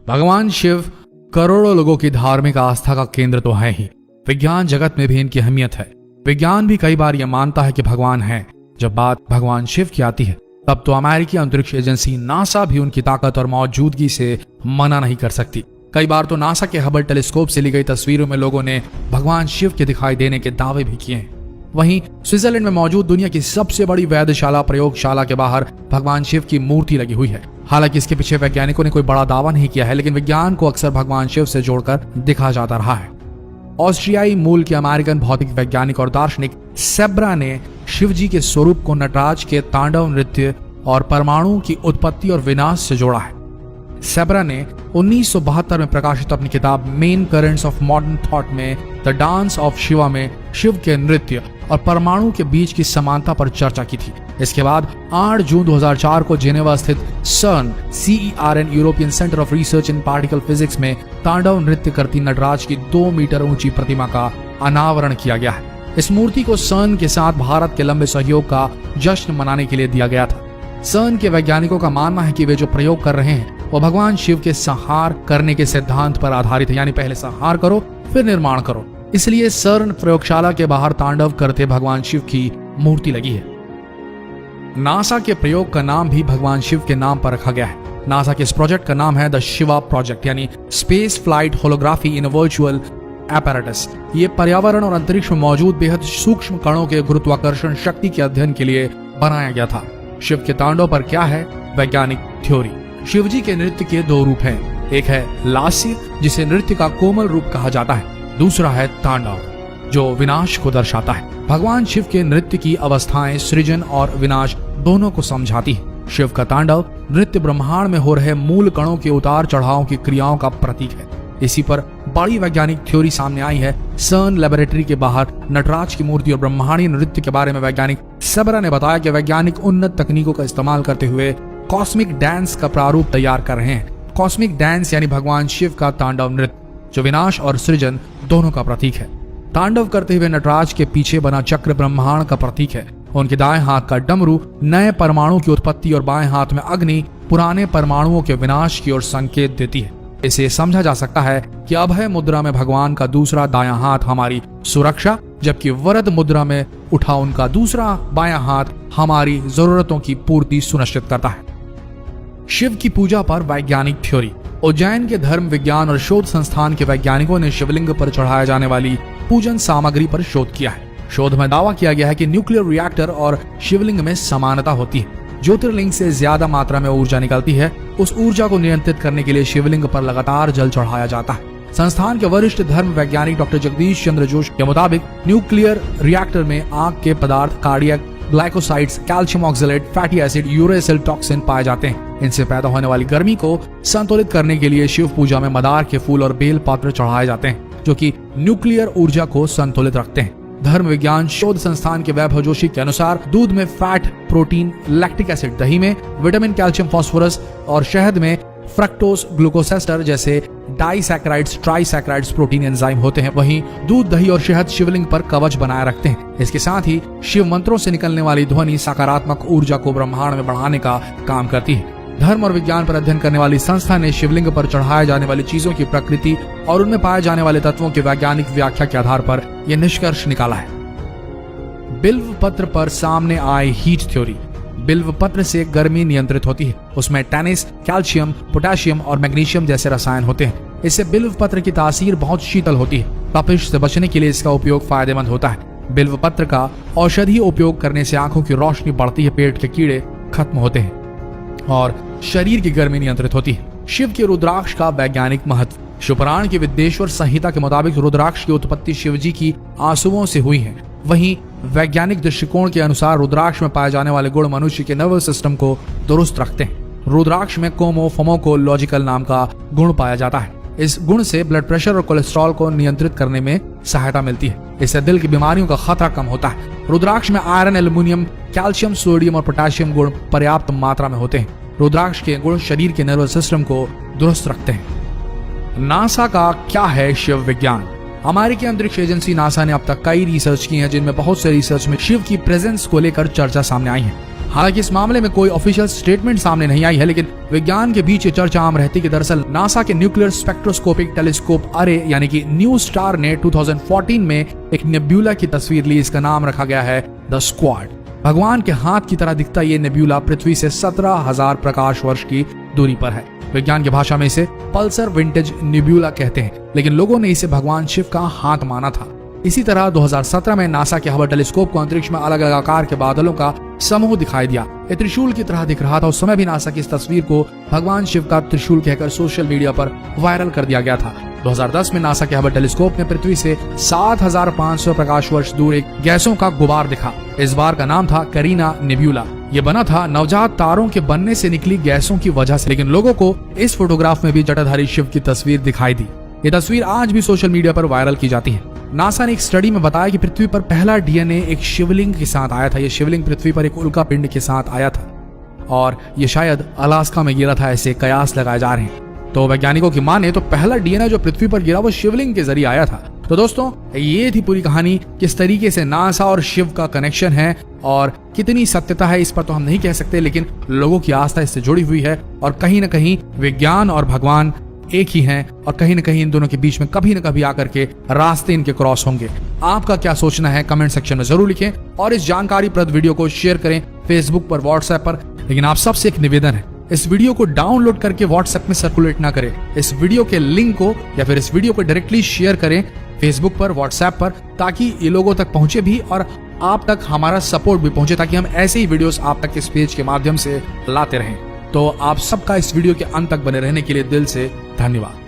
भगवान शिव करोड़ों लोगों की धार्मिक आस्था का केंद्र तो है ही, विज्ञान जगत में भी इनकी अहमियत है। विज्ञान भी कई बार यह मानता है कि भगवान है। जब बात भगवान शिव की आती है तब तो अमेरिकी अंतरिक्ष एजेंसी नासा भी उनकी ताकत और मौजूदगी से मना नहीं कर सकती। कई बार तो नासा के हबल टेलीस्कोप से ली गई तस्वीरों में लोगों ने भगवान शिव के दिखाई देने के दावे भी किए हैं। वहीं स्विट्जरलैंड में मौजूद दुनिया की सबसे बड़ी वैधशाला प्रयोगशाला के बाहर भगवान शिव की मूर्ति लगी हुई है। हालांकि इसके पीछे वैज्ञानिकों ने कोई बड़ा दावा नहीं किया है, लेकिन विज्ञान को अक्सर भगवान शिव से जोड़कर दिखा जाता रहा है। ऑस्ट्रियाई मूल के अमेरिकन भौतिक वैज्ञानिक और दार्शनिक सेब्रा ने शिव जी के स्वरूप को नटराज के तांडव नृत्य और परमाणु की उत्पत्ति और विनाश से जोड़ा है। सेब्रा ने 1972 में प्रकाशित अपनी किताब main currents of modern thought में द डांस ऑफ शिवा में शिव के नृत्य और परमाणु के बीच की समानता पर चर्चा की थी। इसके बाद 8 जून 2004 को जेनेवा स्थित CERN European centre of research in particle physics में तांडव नृत्य करती नटराज की 2 मीटर ऊंची प्रतिमा का अनावरण किया गया है। इस मूर्ति को CERN के साथ भारत के लंबे सहयोग का जश्न मनाने के लिए दिया गया था। CERN के वैज्ञानिकों का मानना है कि वे जो प्रयोग कर रहे हैं वो भगवान शिव के संहार करने के सिद्धांत पर आधारित है, यानी पहले संहार करो फिर निर्माण करो। इसलिए CERN प्रयोगशाला के बाहर तांडव करते भगवान शिव की मूर्ति लगी है। नासा के प्रयोग का नाम भी भगवान शिव के नाम पर रखा गया है। नासा के इस प्रोजेक्ट का नाम है द शिवा प्रोजेक्ट, यानी स्पेस फ्लाइट होलोग्राफी इन वर्चुअल एपैरेटस। ये पर्यावरण और अंतरिक्ष में मौजूद बेहद सूक्ष्म कणों के गुरुत्वाकर्षण शक्ति के अध्ययन के लिए बनाया गया था। शिव के तांडव पर क्या है वैज्ञानिक थ्योरी। शिव जी के नृत्य के 2 रूप हैं। एक है लास्य, जिसे नृत्य का कोमल रूप कहा जाता है। दूसरा है तांडव, जो विनाश को दर्शाता है। भगवान शिव के नृत्य की अवस्थाएं सृजन और विनाश दोनों को समझाती है। शिव का तांडव नृत्य ब्रह्मांड में हो रहे मूल कणों के उतार चढ़ाव की क्रियाओं का प्रतीक है। इसी पर बड़ी वैज्ञानिक थ्योरी सामने आई है। CERN लेबोरेटरी के बाहर नटराज की मूर्ति और ब्रह्मांडीय नृत्य के बारे में वैज्ञानिक सेब्रा ने बताया कि वैज्ञानिक उन्नत तकनीकों का इस्तेमाल करते हुए कॉस्मिक डांस का प्रारूप तैयार कर रहे हैं। कॉस्मिक डांस यानी भगवान शिव का तांडव नृत्य, जो विनाश और सृजन दोनों का प्रतीक है। तांडव करते हुए नटराज के पीछे बना चक्र ब्रह्मांड का प्रतीक है। उनके दाएं हाथ का डमरू नए परमाणु की उत्पत्ति और बाएं हाथ में अग्नि पुराने परमाणुओं के विनाश की ओर संकेत देती है। इसे समझा जा सकता है कि अभय मुद्रा में भगवान का दूसरा दायां हाथ हमारी सुरक्षा, जबकि वरद मुद्रा में उठा उनका दूसरा बायां हाथ हमारी जरूरतों की पूर्ति सुनिश्चित करता है। शिव की पूजा पर वैज्ञानिक थ्योरी। उज्जैन के धर्म विज्ञान और शोध संस्थान के वैज्ञानिकों ने शिवलिंग पर चढ़ाया जाने वाली पूजन सामग्री पर शोध किया है। शोध में दावा किया गया है कि न्यूक्लियर रिएक्टर और शिवलिंग में समानता होती है। ज्योतिर्लिंग से ज्यादा मात्रा में ऊर्जा निकलती है। उस ऊर्जा को नियंत्रित करने के लिए शिवलिंग पर लगातार जल चढ़ाया जाता है। संस्थान के वरिष्ठ धर्म वैज्ञानिक डॉक्टर जगदीश चंद्र जोशी के मुताबिक न्यूक्लियर रिएक्टर में आग के पदार्थ cardiac glycosides, calcium oxalate, fatty acid, uracil toxin पाए जाते हैं। इनसे पैदा होने वाली गर्मी को संतुलित करने के लिए शिव पूजा में मदार के फूल और बेल पत्र चढ़ाए जाते हैं, जो कि न्यूक्लियर ऊर्जा को संतुलित रखते हैं। धर्म विज्ञान शोध संस्थान के वैभव जोशी के अनुसार दूध में फैट, प्रोटीन, लैक्टिक एसिड, दही में विटामिन, कैल्शियम, फास्फोरस और शहद में फ्रक्टोज, ग्लूकोसेस्टर जैसे डाइसैकेराइड्स, ट्राइसैकेराइड्स प्रोटीन एंजाइम होते हैं। वहीं दूध, दही और शहद शिवलिंग पर कवच बनाए रखते हैं। इसके साथ ही शिव मंत्रों से निकलने वाली ध्वनि सकारात्मक ऊर्जा को ब्रह्मांड में बढ़ाने का काम करती है। धर्म और विज्ञान पर अध्ययन करने वाली संस्था ने शिवलिंग पर चढ़ाए जाने वाली चीजों की प्रकृति और उनमें पाए जाने वाले तत्वों की वैज्ञानिक व्याख्या के आधार पर यह निष्कर्ष निकाला है। बिल्व पत्र पर सामने आए हीट थ्योरी। बिल्व पत्र से गर्मी नियंत्रित होती है। उसमें टैनिस, कैल्शियम, पोटेशियम और मैग्नीशियम जैसे रसायन होते हैं। इससे बिल्व पत्र की तासीर बहुत शीतल होती है। तपिश से बचने के लिए इसका उपयोग फायदेमंद होता है। बिल्व पत्र का औषधीय उपयोग करने से आंखों की रोशनी बढ़ती है, पेट के कीड़े खत्म होते हैं और शरीर की गर्मी नियंत्रित होती है। शिव के रुद्राक्ष का वैज्ञानिक महत्व। शिवपुराण की विद्येश्वर संहिता के मुताबिक रुद्राक्ष की उत्पत्ति शिवजी की आंसुओं से हुई है। वहीं वैज्ञानिक दृष्टिकोण के अनुसार रुद्राक्ष में पाए जाने वाले गुण मनुष्य के नर्वस सिस्टम को दुरुस्त रखते हैं। रुद्राक्ष में कोमोफोमोकोलॉजिकल नाम का गुण पाया जाता है। इस गुण से ब्लड प्रेशर और कोलेस्ट्रॉल को नियंत्रित करने में सहायता मिलती है। इससे दिल की बीमारियों का खतरा कम होता है। रुद्राक्ष में आयरन, एल्युमिनियम, कैल्शियम, सोडियम और पोटेशियम गुण पर्याप्त मात्रा में होते हैं। रुद्राक्ष के गुण शरीर के नर्वस सिस्टम को दुरुस्त रखते हैं। नासा का क्या है शिव विज्ञान। अमेरिकी अंतरिक्ष एजेंसी नासा ने अब तक कई रिसर्च की है, जिनमें बहुत से रिसर्च में शिव की प्रेजेंस को लेकर चर्चा सामने आई है। हालांकि इस मामले में कोई ऑफिशियल स्टेटमेंट सामने नहीं आई है, लेकिन विज्ञान के बीच ये चर्चा आम रहती कि दरअसल नासा के न्यूक्लियर स्पेक्ट्रोस्कोपिक टेलीस्कोप अरे यानी कि न्यू स्टार ने 2014 में एक नेब्यूला की तस्वीर ली। इसका नाम रखा गया है द स्क्वाड। भगवान के हाथ की तरह दिखता ये नेब्यूला पृथ्वी से 17,000 प्रकाश वर्ष की दूरी पर है। विज्ञान की भाषा में इसे पल्सर विंटेज नेब्यूला कहते हैं, लेकिन लोगों ने इसे भगवान शिव का हाथ माना था। इसी तरह 2017 में नासा के हबल टेलीस्कोप को अंतरिक्ष में अलग अलग आकार के बादलों का समूह दिखाई दिया। ये त्रिशूल की तरह दिख रहा था। उस समय भी नासा की इस तस्वीर को भगवान शिव का त्रिशूल कहकर सोशल मीडिया पर वायरल कर दिया गया था। 2010 में नासा के हबल टेलीस्कोप ने पृथ्वी से 7,500 प्रकाश वर्ष दूर एक गैसों का गुबार दिखा। इस बार का नाम था करीना नेब्यूला। ये बना था नवजात तारों के बनने से निकली गैसों की वजह से, लेकिन लोगों को इस फोटोग्राफ में भी जटाधारी शिव की तस्वीर दिखाई दी। ये तस्वीर आज भी सोशल मीडिया पर वायरल की जाती है। नासा ने एक स्टडी में बताया कि पृथ्वी पर पहला डीएनए एक शिवलिंग के साथ आया था। यह शिवलिंग पृथ्वी पर एक उल्का पिंड के साथ आया था और ये शायद अलास्का में गिरा था, ऐसे कयास लगाए जा रहे हैं। तो वैज्ञानिकों की माने तो पहला डीएनए जो पृथ्वी पर गिरा वो शिवलिंग के जरिए आया था। तो दोस्तों, ये थी पूरी कहानी। किस तरीके से नासा और शिव का कनेक्शन है और कितनी सत्यता है इस पर तो हम नहीं कह सकते, लेकिन लोगों की आस्था इससे जुड़ी हुई है और कहीं ना कहीं विज्ञान और भगवान एक ही हैं और कहीं ना कहीं इन दोनों के बीच में कभी ना कभी आकर के रास्ते इनके क्रॉस होंगे। आपका क्या सोचना है कमेंट सेक्शन में जरूर लिखें और इस जानकारीप्रद वीडियो को शेयर करें फेसबुक पर, व्हाट्सएप पर। लेकिन आप सबसे एक निवेदन है, इस वीडियो को डाउनलोड करके व्हाट्सएप में सर्कुलेट ना करें। इस वीडियो के लिंक को या फिर इस वीडियो को डायरेक्टली शेयर करें फेसबुक पर, व्हाट्सएप पर, ताकि ये लोगों तक पहुंचे भी और आप तक हमारा सपोर्ट भी पहुंचे, ताकि हम ऐसे ही वीडियोस आप तक इस पेज के माध्यम से लाते रहें। तो आप सबका इस वीडियो के अंत तक बने रहने के लिए दिल से धन्यवाद।